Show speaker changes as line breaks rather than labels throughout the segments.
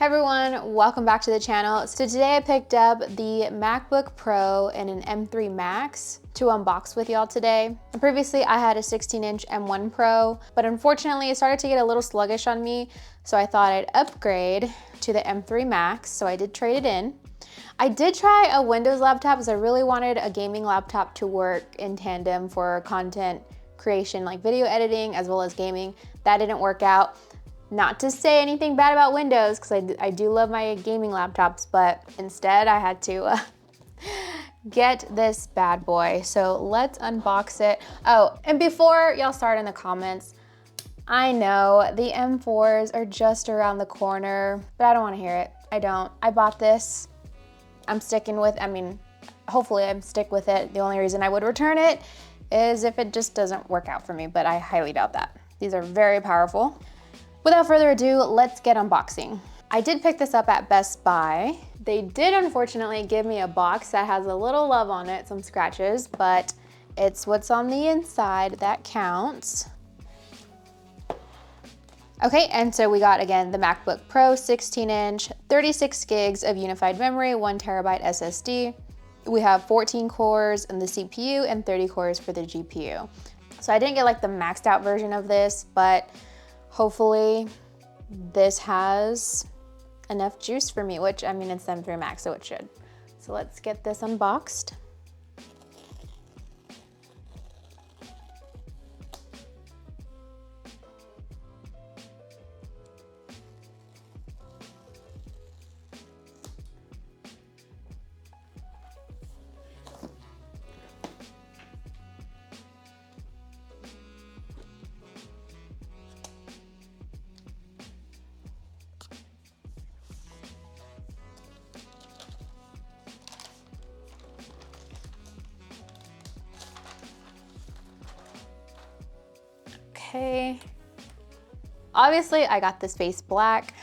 Hey everyone, welcome back to the channel. So today I picked up the MacBook Pro and an M3 Max to unbox with y'all today. And previously I had a 16-inch M1 Pro, but unfortunately it started to get a little sluggish on me, so I thought I'd upgrade to the M3 Max, so I did trade it in. I did try a Windows laptop because I really wanted a gaming laptop to work in tandem for content creation, like video editing as well as gaming. That didn't work out. Not to say anything bad about Windows, because I do love my gaming laptops, but instead I had to get this bad boy. So let's unbox it. Oh, and before y'all start in the comments, I know the M4s are just around the corner, but I don't want to hear it. I don't. I bought this. I'm sticking with, hopefully I'm stick with it. The only reason I would return it is if it just doesn't work out for me, but I highly doubt that. These are very powerful. Without further ado, let's get unboxing. I did pick this up at Best Buy. They did unfortunately give me a box that has a little love on it, some scratches, but it's what's on the inside that counts. Okay, and so we got, again, the MacBook Pro 16-inch, 36 gigs of unified memory, 1 terabyte SSD. We have 14 cores in the CPU and 30 cores for the GPU. So I didn't get like the maxed out version of this, but hopefully this has enough juice for me, which it's the M3 Max, so it should. So let's get this unboxed. Okay, obviously I got the space black.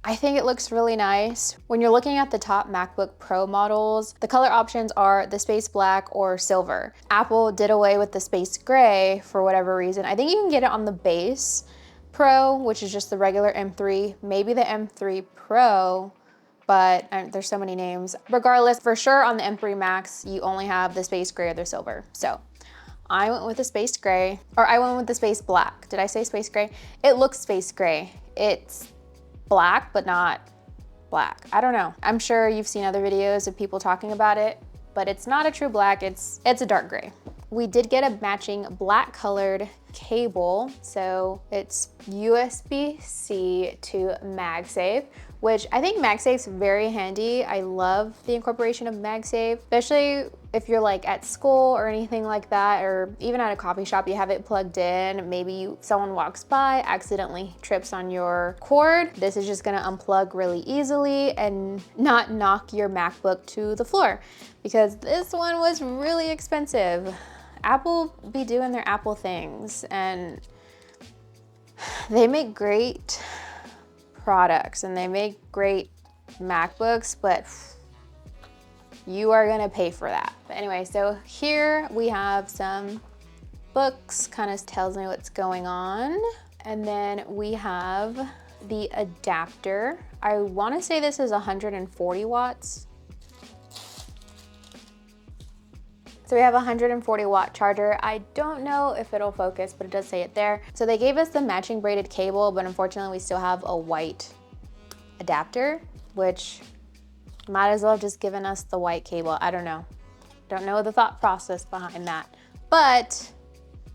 I think it looks really nice. When you're looking at the top MacBook Pro models, the color options are the space black or silver. Apple did away with the space gray for whatever reason. I think you can get it on the base Pro, which is just the regular M3, maybe the M3 Pro, but there's so many names. Regardless, for sure on the M3 Max, you only have the space gray or the silver. So I went with the space gray, or I went with the space black. Did I say space gray? It looks space gray. It's black, but not black. I don't know. I'm sure you've seen other videos of people talking about it, but it's not a true black, it's a dark gray. We did get a matching black colored cable. So it's USB-C to MagSafe, which I think MagSafe's very handy. I love the incorporation of MagSafe, especially if you're like at school or anything like that, or even at a coffee shop, you have it plugged in. Maybe someone walks by, accidentally trips on your cord. This is just gonna unplug really easily and not knock your MacBook to the floor, because this one was really expensive. Apple be doing their Apple things, and they make great products and they make great MacBooks, but you are gonna pay for that. But anyway, so here we have some books, kind of tells me what's going on. And then we have the adapter. I wanna say this is 140 watts. So we have a 140 watt charger. I don't know if it'll focus, but it does say it there. So they gave us the matching braided cable, but unfortunately we still have a white adapter, which might as well have just given us the white cable. I don't know. Don't know the thought process behind that. But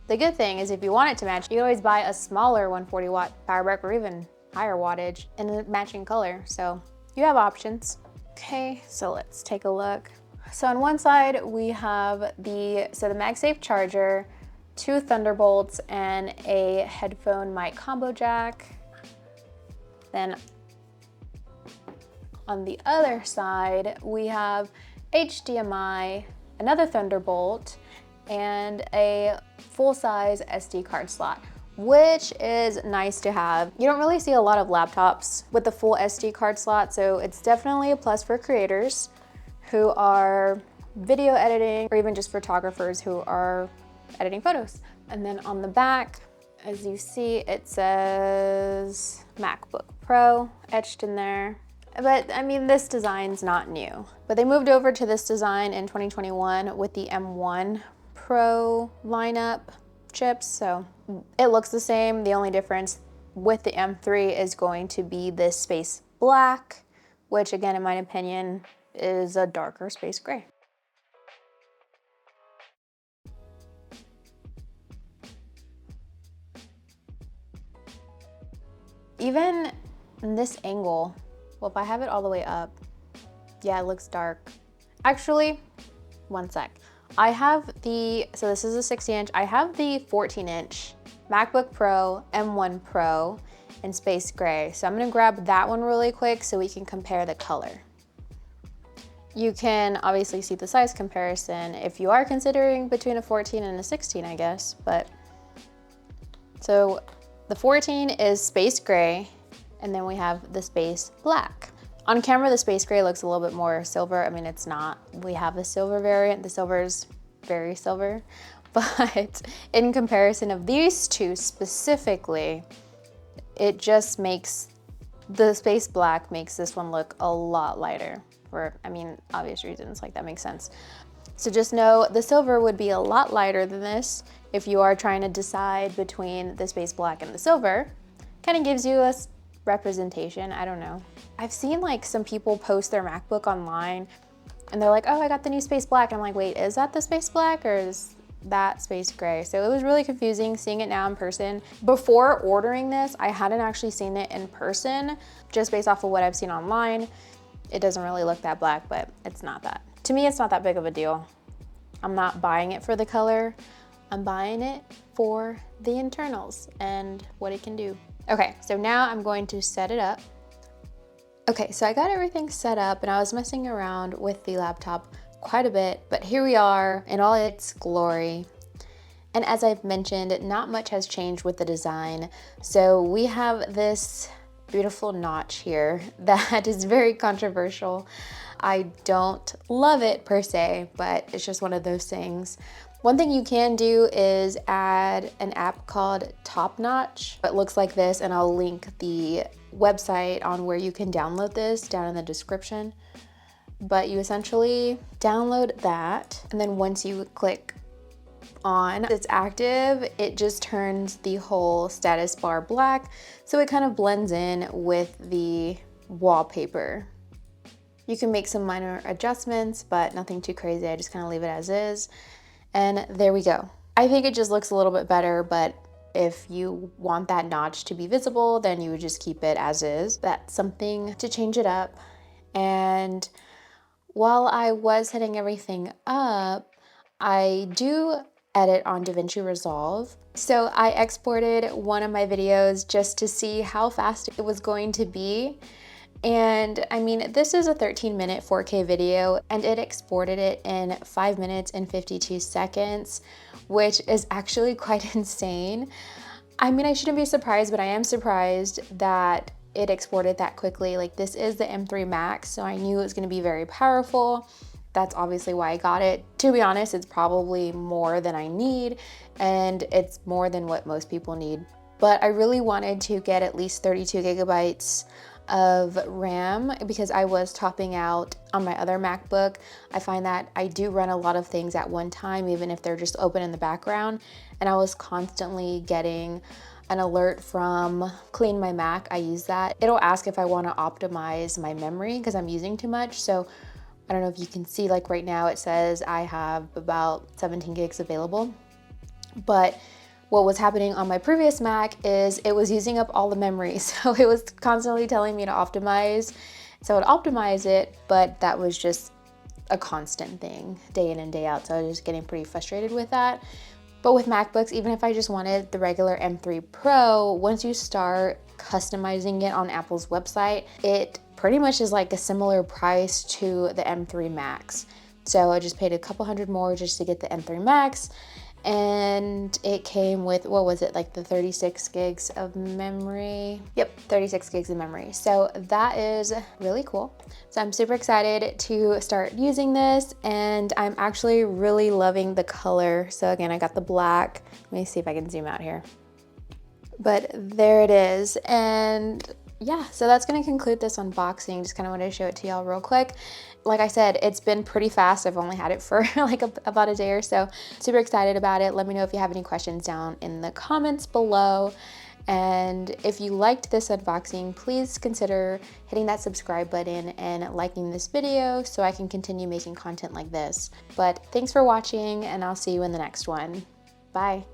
the good thing is if you want it to match, you can always buy a smaller 140 watt power brick or even higher wattage in a matching color. So you have options. Okay, so let's take a look. So on one side we have the MagSafe charger, 2 Thunderbolts, and a headphone mic combo jack. Then on the other side we have HDMI, another Thunderbolt, and a full-size SD card slot, which is nice to have. You don't really see a lot of laptops with the full SD card slot, so it's definitely a plus for creators who are video editing, or even just photographers who are editing photos. And then on the back, As you see, it says MacBook Pro etched in there. But I mean, this design's not new. But they moved over to this design in 2021 with the M1 Pro lineup chips. So it looks the same. The only difference with the M3 is going to be this space black, which again, in my opinion, is a darker space gray. Even in this angle, well, if I have it all the way up, yeah, it looks dark. Actually, one sec. I have so this is a 60-inch. I have the 14-inch MacBook Pro M1 Pro in space gray. So I'm gonna grab that one really quick so we can compare the color. You can obviously see the size comparison if you are considering between a 14 and a 16, I guess, but so the 14 is space gray, and then we have the space black. On camera, the space gray looks a little bit more silver. I mean, it's not. We have the silver variant. The silver is very silver, but in comparison of these two specifically, it just makes, the space black makes this one look a lot lighter for, I mean, obvious reasons, like that makes sense. So just know the silver would be a lot lighter than this. If you are trying to decide between the space black and the silver, kind of gives you a representation, I don't know. I've seen like some people post their MacBook online and they're like, oh, I got the new space black. And I'm like, wait, is that the space black or is that space gray? So it was really confusing seeing it now in person. Before ordering this, I hadn't actually seen it in person, just based off of what I've seen online. It doesn't really look that black, but it's not that. To me, it's not that big of a deal. I'm not buying it for the color. I'm buying it for the internals and what it can do. Okay, so now I'm going to set it up. Okay, so I got everything set up and I was messing around with the laptop quite a bit, but here we are in all its glory. And as I've mentioned, not much has changed with the design. So we have this beautiful notch here that is very controversial. I don't love it per se, but it's just one of those things. One thing you can do is add an app called Top Notch. It looks like this, and I'll link the website on where you can download this down in the description. But you essentially download that, and then once you click on it's active, it just turns the whole status bar black, so it kind of blends in with the wallpaper. You can make some minor adjustments, but nothing too crazy. I just kind of leave it as is. And there we go. I think it just looks a little bit better, but if you want that notch to be visible, then you would just keep it as is. That's something to change it up. And while I was setting everything up, I do edit on DaVinci Resolve. So I exported one of my videos just to see how fast it was going to be. And I mean, this is a 13-minute 4K video and it exported it in 5 minutes and 52 seconds, which is actually quite insane. I mean, I shouldn't be surprised, but I am surprised that it exported that quickly. Like, this is the M3 Max, so I knew it was gonna be very powerful. That's obviously why I got it. To be honest, it's probably more than I need, and it's more than what most people need. But I really wanted to get at least 32 gigabytes of RAM because I was topping out on my other MacBook. I find that I do run a lot of things at one time, even if they're just open in the background. And I was constantly getting an alert from Clean My Mac. I use that. It'll ask if I want to optimize my memory because I'm using too much. So I don't know if you can see, like right now it says I have about 17 gigs available. But what was happening on my previous Mac is it was using up all the memory. So it was constantly telling me to optimize. So I would optimize it, but that was just a constant thing day in and day out. So I was just getting pretty frustrated with that. But with MacBooks, even if I just wanted the regular M3 Pro, once you start customizing it on Apple's website, it pretty much is like a similar price to the M3 Max. So I just paid a couple $100 more just to get the M3 Max. And it came with, what was it, like the 36 gigs of memory? Yep, 36 gigs of memory. So that is really cool. So I'm super excited to start using this, and I'm actually really loving the color. So again, I got the black. Let me see if I can zoom out here. But there it is. And yeah, so that's gonna conclude this unboxing. Just kind of wanted to show it to y'all real quick. Like I said, it's been pretty fast. I've only had it for like about a day or so. Super excited about it. Let me know if you have any questions down in the comments below. And if you liked this unboxing, please consider hitting that subscribe button and liking this video so I can continue making content like this. But thanks for watching, and I'll see you in the next one. Bye.